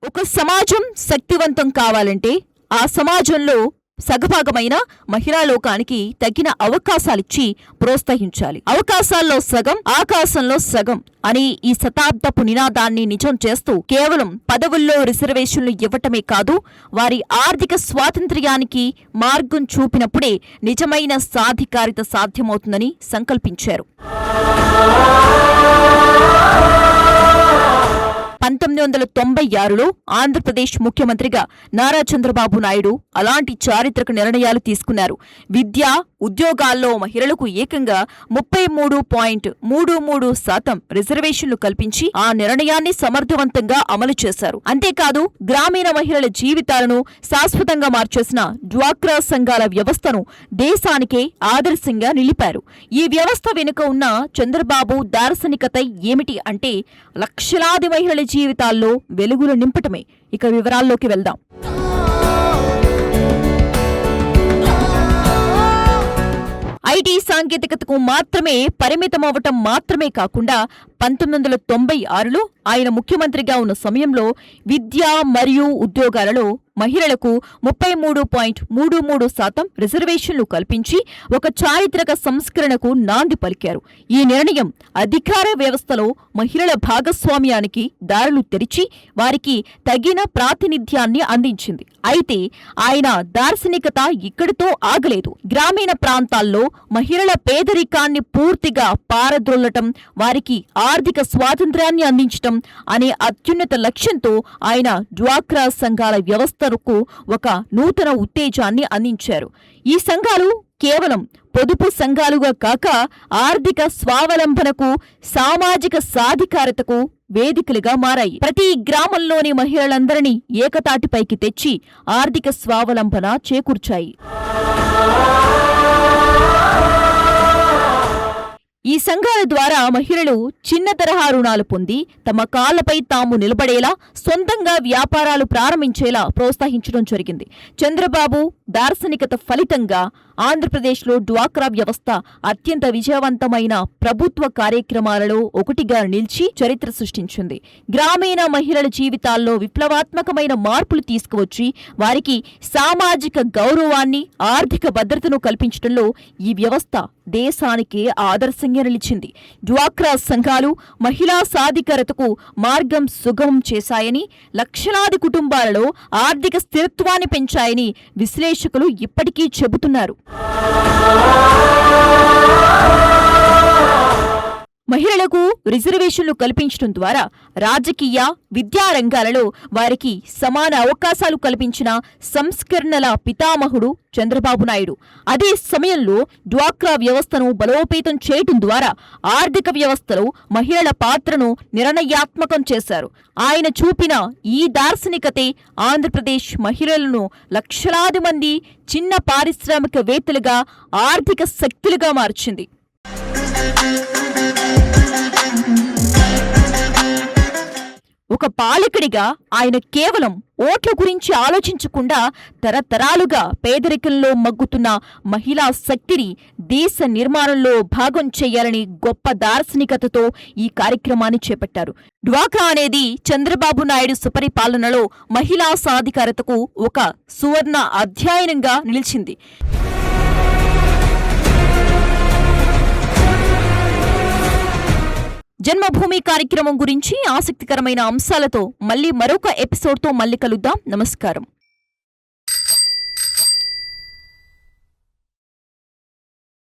ఒక సమాజం శక్తివంతం కావాలంటే ఆ సమాజంలో సగభాగమైన మహిళా లోకానికి తగిన అవకాశాలిచ్చి ప్రోత్సహించాలి. అవకాశాల్లో సగం, ఆకాశంలో సగం అని ఈ శతాబ్దపు నినాదాన్ని నిజం చేస్తూ కేవలం పదవుల్లో రిజర్వేషన్లు ఇవ్వటమే కాదు, వారి ఆర్థిక స్వాతంత్ర్యానికి మార్గం చూపినప్పుడే నిజమైన సాధికారిత సాధ్యమవుతుందని సంకల్పించారు. 1996లో ఆంధ్రప్రదేశ్ ముఖ్యమంత్రిగా నారా చంద్రబాబు నాయుడు అలాంటి చారిత్రక నిర్ణయాలు తీసుకున్నారు. విద్య, ఉద్యోగాల్లో మహిళలకు ఏకంగా 33.33% రిజర్వేషన్లు కల్పించి ఆ నిర్ణయాన్ని సమర్థవంతంగా అమలు చేశారు. అంతేకాదు గ్రామీణ మహిళల జీవితాలను శాశ్వతంగా మార్చేసిన డ్వాక్రా సంఘాల వ్యవస్థను దేశానికే ఆదర్శంగా నిలిపారు. ఈ వ్యవస్థ వెనుక ఉన్న చంద్రబాబు దార్శనికత ఏమిటి అంటే లక్షలాది మహిళల జీవితాల్లో వెలుగులు నింపటమే. ఇక వివరాల్లోకి వెళ్దాం. ఐటీ సాంకేతికతకు మాత్రమే పరిమితమవటం మాత్రమే కాకుండా 1996లో ఆయన ముఖ్యమంత్రిగా ఉన్న సమయంలో విద్య మరియు ఉద్యోగాలలో మహిళలకు 33.33% రిజర్వేషన్లు కల్పించి ఒక చారిత్రక సంస్కరణకు నాంది పలికారు. ఈ నిర్ణయం అధికార వ్యవస్థలో మహిళల భాగస్వామ్యానికి దారులు తెరిచి వారికి తగిన ప్రాతినిధ్యాన్ని అందించింది. అయితే ఆయన దార్శనికత ఇక్కడితో ఆగలేదు. గ్రామీణ ప్రాంతాల్లో మహిళల పేదరికాన్ని పూర్తిగా పారద్రోలటం, వారికి ఆర్థిక స్వాతంత్ర్యాన్ని అందించటం అనే అత్యున్నత లక్ష్యంతో ఆయన డ్వాక్రా సంఘాల వ్యవస్థకు ఒక నూతన ఉత్తేజాన్ని అందించారు. ఈ సంఘాలు కేవలం పొదుపు సంఘాలుగా కాక ఆర్థిక స్వావలంబనకు, సామాజిక సాధికారతకు వేదికలుగా మారాయి. ప్రతి గ్రామంలోని మహిళలందరినీ ఏకతాటిపైకి తెచ్చి ఆర్థిక స్వావలంబన చేకూర్చాయి. ఈ సంఘాల ద్వారా మహిళలు చిన్న తరహా రుణాలు పొంది తమ కాళ్లపై తాము నిలబడేలా, సొంతంగా వ్యాపారాలు ప్రారంభించేలా ప్రోత్సహించడం జరిగింది. చంద్రబాబు దార్శనికత ఫలితంగా ఆంధ్రప్రదేశ్లో డ్వాక్రా వ్యవస్థ అత్యంత విజయవంతమైన ప్రభుత్వ కార్యక్రమాలలో ఒకటిగా నిలిచి చరిత్ర సృష్టించింది. గ్రామీణ మహిళల జీవితాల్లో విప్లవాత్మకమైన మార్పులు తీసుకువచ్చి వారికి సామాజిక గౌరవాన్ని, ఆర్థిక భద్రతను కల్పించడంలో ఈ వ్యవస్థ దేశానికే ఆదర్శంగా నిలిచింది. డ్వాక్రా సంఘాలు మహిళా సాధికారతకు మార్గం సుగమం చేశాయని, లక్షలాది కుటుంబాలలో ఆర్థిక స్థిరత్వాన్ని పెంచాయని విశ్లేషకులు ఇప్పటికీ చెబుతున్నారు. మహిళలకు రిజర్వేషన్లు కల్పించడం ద్వారా రాజకీయ, విద్యా రంగాలలో వారికి సమాన అవకాశాలు కల్పించిన సంస్కరణల పితామహుడు చంద్రబాబు నాయుడు. అదే సమయంలో డ్వాక్రా వ్యవస్థను బలోపేతం చేయటం ద్వారా ఆర్థిక వ్యవస్థలో మహిళల పాత్రను నిర్ణయాత్మకం చేశారు. ఆయన చూపిన ఈ దార్శనికతే ఆంధ్రప్రదేశ్ మహిళలను లక్షలాది మంది చిన్న పారిశ్రామికవేత్తలుగా, ఆర్థిక శక్తులుగా మార్చింది. ఒక పాలకుడిగా ఆయన కేవలం ఓట్ల గురించి ఆలోచించకుండా తరతరాలుగా పేదరికంలో మగ్గుతున్న మహిళా శక్తిని దేశ నిర్మాణంలో భాగం చేయాలని గొప్ప దార్శనికతతో ఈ కార్యక్రమాన్ని చేపట్టారు. డ్వాక్రా అనేది చంద్రబాబు నాయుడు సుపరిపాలనలో మహిళా సాధికారతకు ఒక సువర్ణ అధ్యాయంగా నిలిచింది. జన్మభూమి కార్యక్రమం గురించి ఆసక్తికరమైన అంశాలతో మళ్ళీ మరొక ఎపిసోడ్తో మళ్ళీ కలుద్దాం. నమస్కారం.